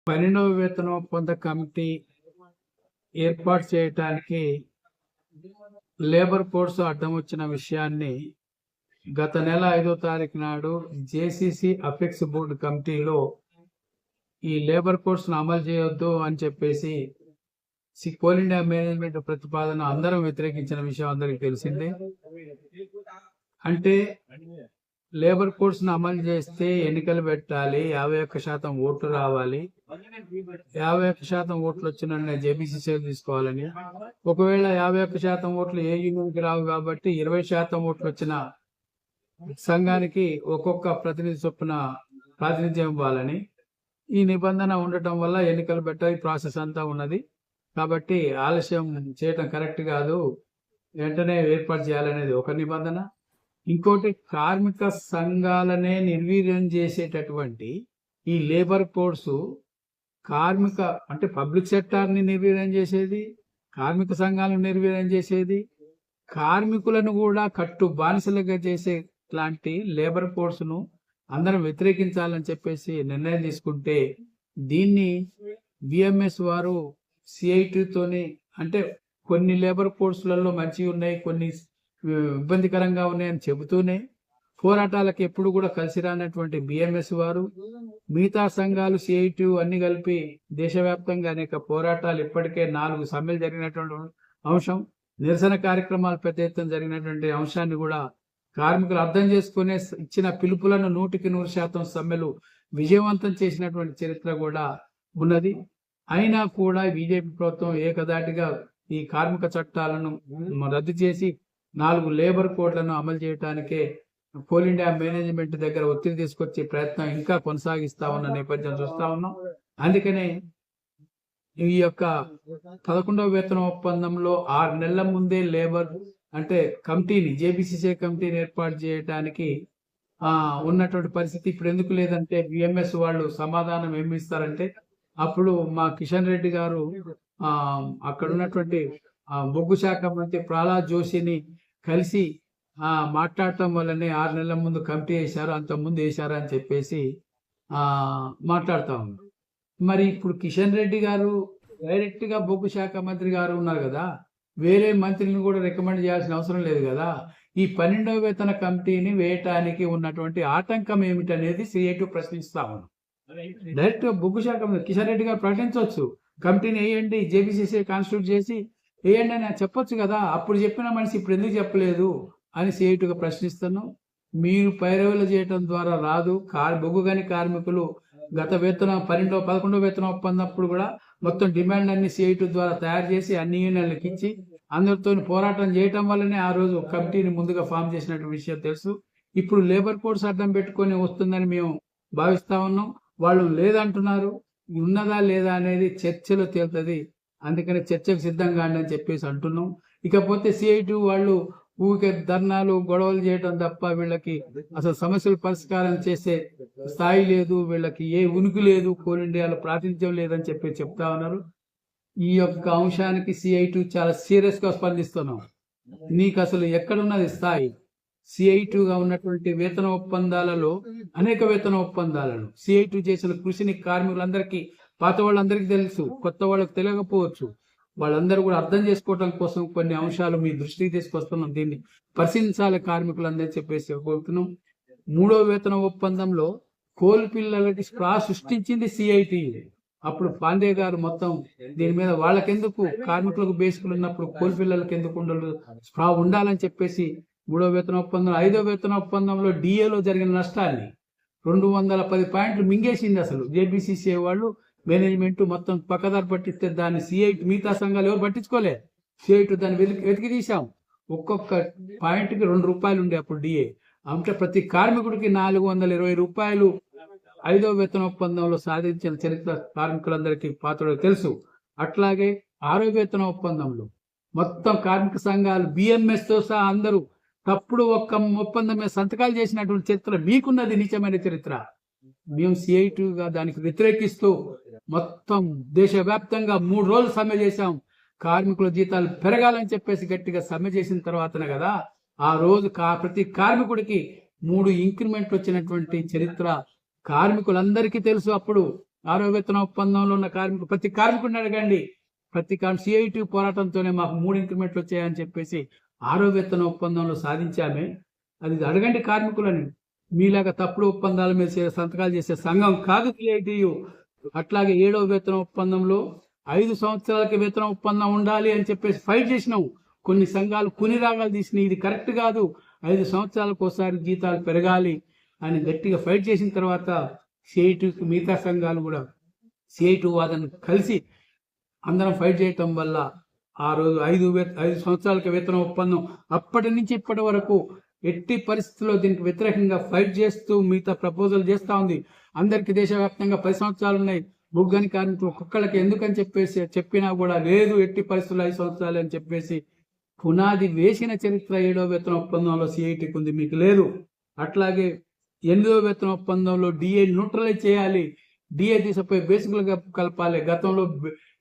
12వ వేతన ఒప్పంద కమిటీ ఏర్పాటు చేయటానికి లేబర్ కోడ్స్ అడ్డం వచ్చిన విషయాన్ని గత నెల 5వ తారీఖు నాడు జేసీసీ అపెక్స్ బోర్డు కమిటీలో ఈ లేబర్ కోడ్స్ అమలు చేయొద్దు అని చెప్పేసి కోల్ ఇండియా మేనేజ్మెంట్ ప్రతిపాదన అందరం వ్యతిరేకించిన విషయం అందరికి తెలిసిందే. అంటే లేబర్ కోడ్స్ అమలు చేస్తే ఎన్నికలు పెట్టాలి, 51% ఓట్లు రావాలి, 51% ఓట్లు వచ్చిన జేబీసీ తీసుకోవాలని. ఒకవేళ 51% ఓట్లు ఏ యూనియన్కి రావు కాబట్టి 20% ఓట్లు వచ్చిన సంఘానికి ఒక్కొక్క ప్రతినిధి చొప్పున ప్రాతినిధ్యం ఇవ్వాలని ఈ నిబంధన ఉండటం వల్ల ఎన్నికలు పెట్టాలి ప్రాసెస్ అంతా ఉన్నది. కాబట్టి ఆలస్యం చేయటం కరెక్ట్ కాదు, వెంటనే ఏర్పాటు చేయాలనేది ఒక నిబంధన. ఇంకోటి, కార్మిక సంఘాలనే నిర్వీర్యం చేసేటటువంటి ఈ లేబర్ కోడ్స్ కార్మిక అంటే పబ్లిక్ సెక్టార్ని నిర్వీర్యం చేసేది, కార్మిక సంఘాలను నిర్వీర్యం చేసేది, కార్మికులను కూడా కట్టు బానిసలుగా చేసే లాంటి లేబర్ కోడ్స్ ను అందరం వ్యతిరేకించాలని చెప్పేసి నిర్ణయం తీసుకుంటే దీన్ని బిఎంఎస్ వారు సిఐటితోని అంటే కొన్ని లేబర్ కోడ్స్లలో మంచిగా ఉన్నాయి, కొన్ని ఇబ్బందికరంగా ఉన్నాయని చెబుతూనే పోరాటాలకు ఎప్పుడు కూడా కలిసి రానటువంటి బిఎంఎస్ వారు మిగతా సంఘాలు సిఐటి అన్ని కలిపి దేశవ్యాప్తంగా అనేక పోరాటాలు ఇప్పటికే 4 సమ్మెలు జరిగినటువంటి అంశం, నిరసన కార్యక్రమాలు పెద్ద ఎత్తున జరిగినటువంటి అంశాన్ని కూడా కార్మికులు అర్థం చేసుకునే ఇచ్చిన పిలుపులను 100% సమ్మెలు విజయవంతం చేసినటువంటి చరిత్ర కూడా ఉన్నది. అయినా కూడా బీజేపీ ప్రభుత్వం ఏకదాటిగా ఈ కార్మిక చట్టాలను రద్దు చేసి 4 లేబర్ కోడ్లను అమలు చేయడానికే కోల్ ఇండియా మేనేజ్మెంట్ దగ్గర ఒత్తిడి తీసుకొచ్చే ప్రయత్నం ఇంకా కొనసాగిస్తా ఉన్న నేపథ్యం చూస్తా ఉన్నాం. అందుకనే ఈ యొక్క 11వ వేతన ఒప్పందంలో 6 నెలల ముందే లేబర్ అంటే కమిటీని జేబీసీసీ కమిటీని ఏర్పాటు చేయడానికి ఉన్నటువంటి పరిస్థితి ఇప్పుడు ఎందుకు లేదంటే బిఎంఎస్ వాళ్ళు సమాధానం ఏమి ఇస్తారంటే, అప్పుడు మా కిషన్ రెడ్డి గారు అక్కడ ఉన్నటువంటి బొగ్గు శాఖ మంత్రి ప్రహ్లాద్ జోషిని కలిసి మాట్లాడటం వల్లనే 6 నెలల ముందు కమిటీ వేశారు, అంత ముందు వేశారు అని చెప్పేసి మాట్లాడుతా ఉన్నారు. మరి ఇప్పుడు కిషన్ రెడ్డి గారు డైరెక్ట్ గా బొగ్గు శాఖ మంత్రి గారు ఉన్నారు కదా, వేరే మంత్రిని కూడా రికమెండ్ చేయాల్సిన అవసరం లేదు కదా. ఈ 12వ వేతన కమిటీని వేయటానికి ఉన్నటువంటి ఆటంకం ఏమిటనేది సిఐటి ప్రశ్నిస్తా ఉన్నాం. డైరెక్ట్ గా బొగ్గు శాఖ మంత్రి కిషన్ రెడ్డి గారు ప్రకటించవచ్చు, కమిటీని వేయండి, జేబీసీసీ కాన్స్టిట్యూట్ చేసి వేయండి అని చెప్పొచ్చు కదా. అప్పుడు చెప్పిన మనిషి ఇప్పుడు ఎందుకు చెప్పలేదు అని సిఐటిగా ప్రశ్నిస్తున్నాం. మీరు పైరవీలు చేయటం ద్వారా రాదు. బొగ్గు గని కార్మికులు గత వేతన 11వ వేతన ఒప్పందప్పుడు కూడా మొత్తం డిమాండ్ అన్ని సిఐటి ద్వారా తయారు చేసి అన్ని యూనియన్లకు ఇచ్చి అందరితో పోరాటం చేయటం వల్లనే ఆ రోజు కమిటీని ముందుగా ఫామ్ చేసినటువంటి విషయం తెలుసు. ఇప్పుడు లేబర్ కోడ్స్ అడ్డం పెట్టుకొని వస్తుందని మేము భావిస్తా ఉన్నాం. వాళ్ళు లేదంటున్నారు, ఉన్నదా లేదా అనేది చర్చలో తేలుతుంది. అందుకని చర్చకు సిద్ధంగా అని చెప్పేసి అంటున్నాం. ఇకపోతే సిఐటి వాళ్ళు ఊరికే ధర్నాలు గొడవలు చేయడం తప్ప వీళ్ళకి అసలు సమస్యలు పరిష్కారం చేసే స్థాయి లేదు, వీళ్ళకి ఏ ఉనికి లేదు, కోల్ ఇండియాలో ప్రాతినిధ్యం లేదని చెప్పి చెప్తా ఉన్నారు. ఈ యొక్క అంశానికి సిఐటి చాలా సీరియస్ గా స్పందిస్తున్నాం. నీకు అసలు ఎక్కడున్నది స్థాయి? సిఐటిగా ఉన్నటువంటి వేతన ఒప్పందాలలో అనేక వేతన ఒప్పందాలను సిఐటి చేసిన కృషిని కార్మికులందరికీ, పాత వాళ్ళందరికీ తెలుసు, కొత్త వాళ్ళకి తెలియకపోవచ్చు. వాళ్ళందరూ కూడా అర్థం చేసుకోవడం కోసం కొన్ని అంశాలు మీ దృష్టికి తీసుకొస్తున్నాం, దీన్ని పరిశీలించాలి కార్మికులందరూ చెప్పేసి కోరుతున్నాం. 3వ వేతన ఒప్పందంలో కోల్ పిల్లలకి స్ప్రా సృష్టించింది సిఐటి. అప్పుడు పాండే గారు మొత్తం దీని మీద వాళ్ళకెందుకు కార్మికులకు బేసికలు ఉన్నప్పుడు కోల్ పిల్లలకి ఎందుకు ఉండదు, స్ప్రా ఉండాలని చెప్పేసి 3వ వేతన ఒప్పందం 5వ వేతన ఒప్పందంలో డిఏలో జరిగిన నష్టాన్ని 210 పాయింట్లు మింగేసింది. అసలు జేబీసీసీ వాళ్ళు మేనేజ్మెంట్ మొత్తం పక్కదారి పట్టిస్తే దాన్ని సిఐటి మిగతా సంఘాలు ఎవరు పట్టించుకోలే. సిఐటి దాన్ని వెతికి తీసాం. ఒక్కొక్క పాయింట్కి ₹2 ఉండే అప్పుడు డిఏ. అంటే ప్రతి కార్మికుడికి ₹420 5వ వేతన ఒప్పందంలో సాధించిన చరిత్ర కార్మికులందరికీ పాత్రలు తెలుసు. అట్లాగే 6వ వేతన ఒప్పందంలో మొత్తం కార్మిక సంఘాలు బిఎంఎస్ తో సహా అందరూ తప్పుడు ఒప్పందం మీద సంతకాలు చేసినటువంటి చరిత్ర మీకున్నది, నిజమైన చరిత్ర. మేము సిఐటిగా దానికి వ్యతిరేకిస్తూ మొత్తం దేశవ్యాప్తంగా 3 రోజులు సమ్మె చేశాం. కార్మికుల జీతాలు పెరగాలని చెప్పేసి గట్టిగా సమ్మె చేసిన తర్వాతనే కదా ఆ రోజు ప్రతి కార్మికుడికి 3 ఇంక్రిమెంట్లు వచ్చినటువంటి చరిత్ర కార్మికులందరికీ తెలుసు. అప్పుడు 6వ వేతన ఒప్పందంలో ఉన్న కార్మికులు ప్రతి కార్మికుడిని అడగండి. ప్రతి సిఐటి పోరాటంతోనే మాకు 3 ఇంక్రిమెంట్లు వచ్చాయని చెప్పేసి 6వ వేతన ఒప్పందంలో సాధించామే. అది అడగండి కార్మికులని. మీలాగా తప్పుడు ఒప్పందాల మీద సంతకాలు చేసే సంఘం కాదు సిఐటియు. అట్లాగే 7వ వేతన ఒప్పందంలో 5 సంవత్సరాలకి వేతన ఒప్పందం ఉండాలి అని చెప్పేసి ఫైట్ చేసినాం. కొన్ని సంఘాలు రాగాలు తీసినాయి, ఇది కరెక్ట్ కాదు, 5 సంవత్సరాలకు ఒకసారి జీతాలు పెరగాలి అని గట్టిగా ఫైట్ చేసిన తర్వాత సిఐటికి మిగతా సంఘాలు కూడా సిఐటి వాదన కలిసి అందరం ఫైట్ చేయటం వల్ల ఆ రోజు 5 సంవత్సరాలకి వేతన ఒప్పందం అప్పటి నుంచి ఇప్పటి వరకు ఎట్టి పరిస్థితుల్లో దీనికి వ్యతిరేకంగా ఫైట్ చేస్తూ మిగతా ప్రపోజల్ చేస్తా ఉంది. అందరికి దేశవ్యాప్తంగా 10 సంవత్సరాలు ఉన్నాయి. బొగ్గని కార్మికులు ఒక్కొక్కళ్ళకి ఎందుకని చెప్పేసి చెప్పినా కూడా లేదు, ఎట్టి పరిస్థితుల్లో 5 సంవత్సరాలు అని చెప్పేసి పునాది వేసిన చరిత్ర 7వ వేతన ఒప్పందంలో సిఐటికి ఉంది, మీకు లేదు. అట్లాగే 8వ వేతన ఒప్పందంలో డిఏ న్యూట్రలైజ్ చేయాలి, డిఏ తీసపోయి బేసిక్లుగా కలపాలి. గతంలో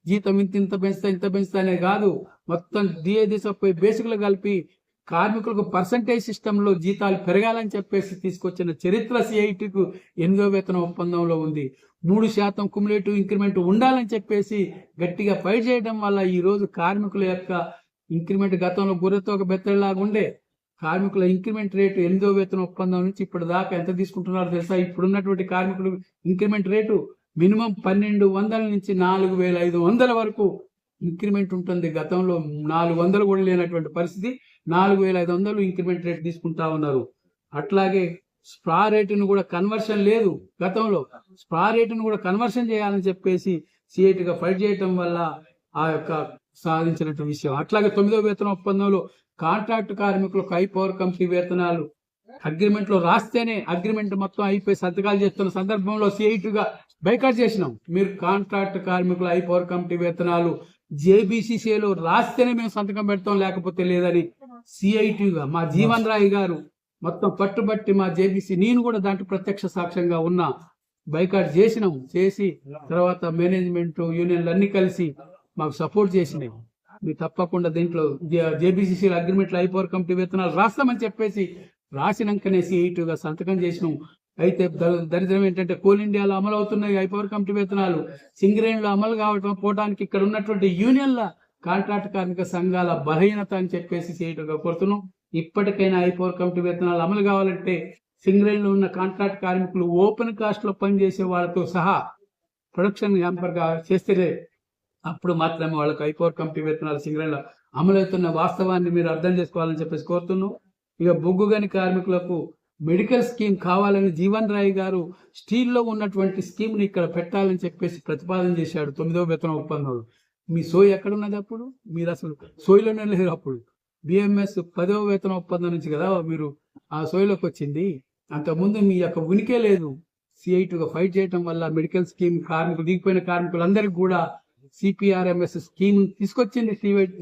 జీతం ఇంత పెంచుతా అనేది కాదు, మొత్తం డిఏ తీసపోయి బేసిక్లు కలిపి కార్మికులకు పర్సంటేజ్ సిస్టమ్ లో జీతాలు పెరగాలని చెప్పేసి తీసుకొచ్చిన చరిత్ర సిఐటికు 8వ వేతన ఒప్పందంలో ఉంది. 3% కుములేటివ్ ఇంక్రిమెంట్ ఉండాలని చెప్పేసి గట్టిగా ఫైట్ చేయడం వల్ల ఈ రోజు కార్మికుల యొక్క ఇంక్రిమెంట్ గతంలో గుర్రతో ఒక బెత్తలాగా ఉండే కార్మికుల ఇంక్రిమెంట్ రేటు 8వ వేతన ఒప్పందం నుంచి ఇప్పుడు దాకా ఎంత తీసుకుంటున్నారో తెలుసా? ఇప్పుడున్నటువంటి కార్మికులు ఇంక్రిమెంట్ రేటు మినిమం 1200 నుంచి 4500 వరకు ఇంక్రిమెంట్ ఉంటుంది. గతంలో 400 కూడా లేనటువంటి పరిస్థితి 4500 ఇంక్రిమెంట్ రేట్ తీసుకుంటా ఉన్నారు. అట్లాగే స్ప్రా రేటును కూడా కన్వర్షన్ లేదు, గతంలో స్ప్రా రేటును కూడా కన్వర్షన్ చేయాలని చెప్పేసి సిఐటిగా ఫైట్ చేయటం వల్ల ఆ యొక్క సాధించినటువంటి విషయం. అట్లాగే 9వ వేతన ఒప్పందంలో కాంట్రాక్ట్ కార్మికులకు హై పవర్ కమిటీ వేతనాలు అగ్రిమెంట్ లో రాస్తేనే అగ్రిమెంట్ మొత్తం అయిపోయి సంతకాలు చేస్తున్న సందర్భంలో సిఐటిగా బైకాట్ చేసినాం. మీరు కాంట్రాక్ట్ కార్మికుల హై పవర్ కమిటీ వేతనాలు జేబీసీసీలో రాస్తేనే మేము సంతకం పెడతాం, లేకపోతే లేదని సిఐటిగా మా జీవన్ రాయ్ గారు మొత్తం పట్టుబట్టి మా జేబీసీ, నేను కూడా దాంట్లో ప్రత్యక్ష సాక్ష్యంగా ఉన్నా, బైకాట్ చేసినాం. చేసి తర్వాత మేనేజ్మెంట్ యూనియన్లు అన్ని కలిసి మాకు సపోర్ట్ చేసినాయి. మీరు తప్పకుండా దీంట్లో జేబీసీసీ అగ్రిమెంట్లు హై పవర్ కమిటీ వేతనాలు రాస్తామని చెప్పేసి రాసినాకనే సిఐటిగా సంతకం చేసినాం. అయితే దరిద్రం ఏంటంటే కోల్ ఇండియాలో అమలు అవుతున్నాయి హై పవర్ కమిటీ వేతనాలు, సింగరేణిలో అమలు పోవడానికి ఇక్కడ ఉన్నటువంటి యూనియన్ల కాంట్రాక్ట్ కార్మిక సంఘాల బలహీనత అని చెప్పేసి సిఐటిగా కోరుతున్నాం. ఇప్పటికైనా హై పవర్ కమిటీ వేతనాలు అమలు కావాలంటే సింగరేణిలో ఉన్న కాంట్రాక్ట్ కార్మికులు ఓపెన్ కాస్ట్ లో పనిచేసే వాళ్ళతో సహా ప్రొడక్షన్ హ్యాంపర్ గా చేస్తేనే అప్పుడు మాత్రమే వాళ్ళకి హై పవర్ కమిటీ వేతనాలు సింగరేణిలో అమలవుతున్న వాస్తవాన్ని మీరు అర్థం చేసుకోవాలని చెప్పేసి కోరుతున్నాం. ఇక బొగ్గుగని కార్మికులకు మెడికల్ స్కీమ్ కావాలని జీవన్ రాయ్ గారు స్టీల్లో ఉన్నటువంటి స్కీమ్ ని ఇక్కడ పెట్టాలని చెప్పేసి ప్రతిపాదన చేశాడు 9వ వేతన ఒప్పందంలో. మీ సోయి ఎక్కడున్నది? అప్పుడు మీరు అసలు సోయిలోనే లేరు. అప్పుడు బిఎంఎస్ 10వ వేతన ఒప్పందం నుంచి కదా మీరు ఆ సోయిలోకి వచ్చింది, అంతకుముందు మీ యొక్క ఉనికే లేదు. సిఐటిగా ఫైట్ చేయడం వల్ల మెడికల్ స్కీమ్ కార్మికులు దిగిపోయిన కార్మికులందరికీ కూడా సిపిఆర్ఎంఎస్ స్కీమ్ తీసుకొచ్చింది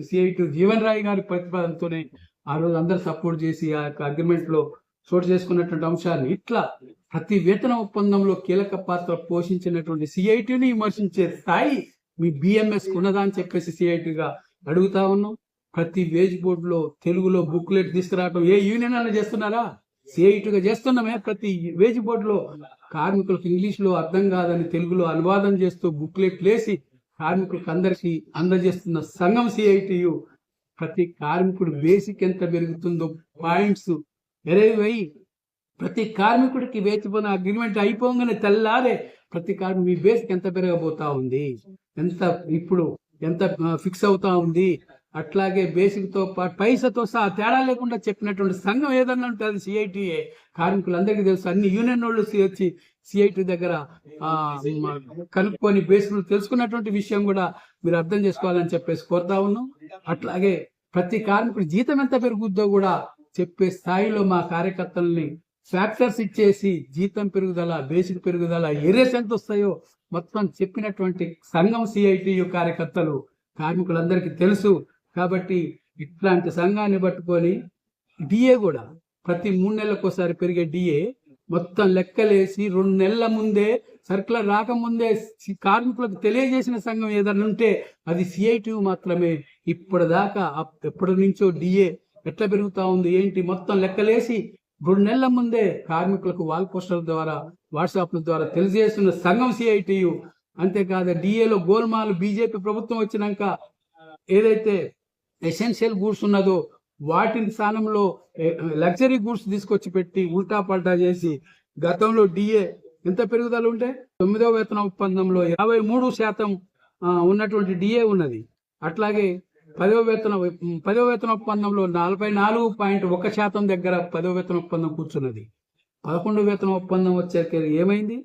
సిఐటి జీవన్ రాయ్ గారి ప్రతిపాదనతోనే. ఆ రోజు అందరు సపోర్ట్ చేసి ఆ యొక్క అగ్రిమెంట్ లో చోటు చేసుకున్నటువంటి అంశాన్ని ఇట్లా ప్రతి వేతన ఒప్పందంలో కీలక పాత్ర పోషించినటువంటి సిఐటిని విమర్శించే స్థాయి మీ బిఎంఎస్ ఉన్నదా అని చెప్పేసి సిఐటిగా అడుగుతా ఉన్నాం. ప్రతి వేజ్ బోర్డు లో తెలుగులో బుక్లెట్ తీసుకురావడం ఏ యూనియన్ అలా చేస్తున్నారా? సిఐటిగా చేస్తున్నామే. ప్రతి వేజ్ బోర్డులో కార్మికులకు ఇంగ్లీష్ లో అర్థం కాదని తెలుగులో అనువాదం చేస్తూ బుక్లెట్ లేసి కార్మికులకు అందరికీ అందజేస్తున్న సంఘం సిఐటియు. ప్రతి కార్మికుడు బేసిక్ ఎంత పెరుగుతుందో పాయింట్స్ ఎరవై ప్రతి కార్మికుడికి వేచిపోయిన అగ్రిమెంట్ అయిపోగానే తెల్లారే ప్రతి కార్మికుడు మీ బేసిక్ ఎంత పెరగబోతా ఉంది, ఎంత ఇప్పుడు ఎంత ఫిక్స్ అవుతా ఉంది. అట్లాగే బేసిక్ తో పాటు పైసతో సహా తేడా లేకుండా చెప్పినటువంటి సంఘం ఏదన్నా ఉంటే అది సిఐటిఏ. కార్మికులందరికీ తెలుసు. అన్ని యూనియన్ వాళ్ళు వచ్చి సిఐటి దగ్గర కనుక్కొని బేసిక్ తెలుసుకున్నటువంటి విషయం కూడా మీరు అర్థం చేసుకోవాలని చెప్పేసి కోరుతా ఉన్నాం. అట్లాగే ప్రతి కార్మికుడి జీతం ఎంత పెరుగుద్దో కూడా చెప్పే స్థాయిలో మా కార్యకర్తల్ని ఫ్యాక్టర్స్ ఇచ్చేసి జీతం పెరుగుదల, బేసిక్ పెరుగుదల, ఏరియాస్ ఎంత వస్తాయో మొత్తం చెప్పినటువంటి సంఘం సిఐటియు కార్యకర్తలు కార్మికులందరికీ తెలుసు. కాబట్టి ఇట్లాంటి సంఘాన్ని పట్టుకొని డిఏ కూడా ప్రతి 3 నెలలకు ఒకసారి పెరిగే డిఏ మొత్తం లెక్కలేసి 2 నెలల ముందే సర్కులర్ రాకముందే కార్మికులకు తెలియజేసిన సంఘం ఏదైనా ఉంటే అది సిఐటియు మాత్రమే. ఇప్పటిదాకా ఎప్పటి నుంచో డిఏ ఎట్లా పెరుగుతా ఉంది ఏంటి మొత్తం లెక్కలేసి 2 నెలల ముందే కార్మికులకు వాల్ పోస్టర్ల ద్వారా వాట్సాప్ల ద్వారా తెలియజేస్తున్న సంఘం సిఐటియు. అంతేకాదు డిఏలో గోల్మాల్ బీజేపీ ప్రభుత్వం వచ్చినాక ఏదైతే ఎసెన్షియల్ గూడ్స్ ఉన్నదో వాటిని స్థానంలో లగ్జరీ గూడ్స్ తీసుకొచ్చి పెట్టి ఉల్టా పల్టా చేసి గతంలో డిఏ ఎంత పెరుగుదల ఉంటే 9వ వేతన ఒప్పందంలో 53% ఉన్నటువంటి డిఏ ఉన్నది. అట్లాగే 10వ వేతన ఒప్పందంలో 44.1% దగ్గర 10వ వేతన ఒప్పందం కూర్చున్నది. 11వ వేతన ఒప్పందం వచ్చేసరికి ఏమైంది?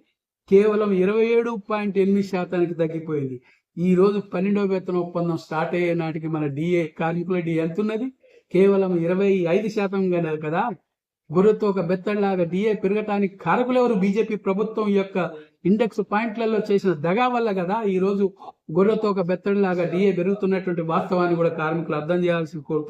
కేవలం 27.8% తగ్గిపోయింది. ఈ రోజు 12వ వేతన ఒప్పందం స్టార్ట్ అయ్యే నాటికి మన డిఏ కార్మికుల డిఏ ఎంత ఉన్నది? కేవలం 25% కదా. గొర్రెతో ఒక బెత్తడిలాగా డిఏ పెరగటానికి కారకులు ఎవరు? బీజేపీ ప్రభుత్వం యొక్క ఇండెక్స్ పాయింట్లలో చేసిన దగా వల్ల కదా ఈ రోజు గొర్రెతో ఒక బెత్తడిలాగా డిఏ పెరుగుతున్నటువంటి వాస్తవాన్ని కూడా కార్మికులు అర్థం చేయాల్సి కోరుతున్నారు.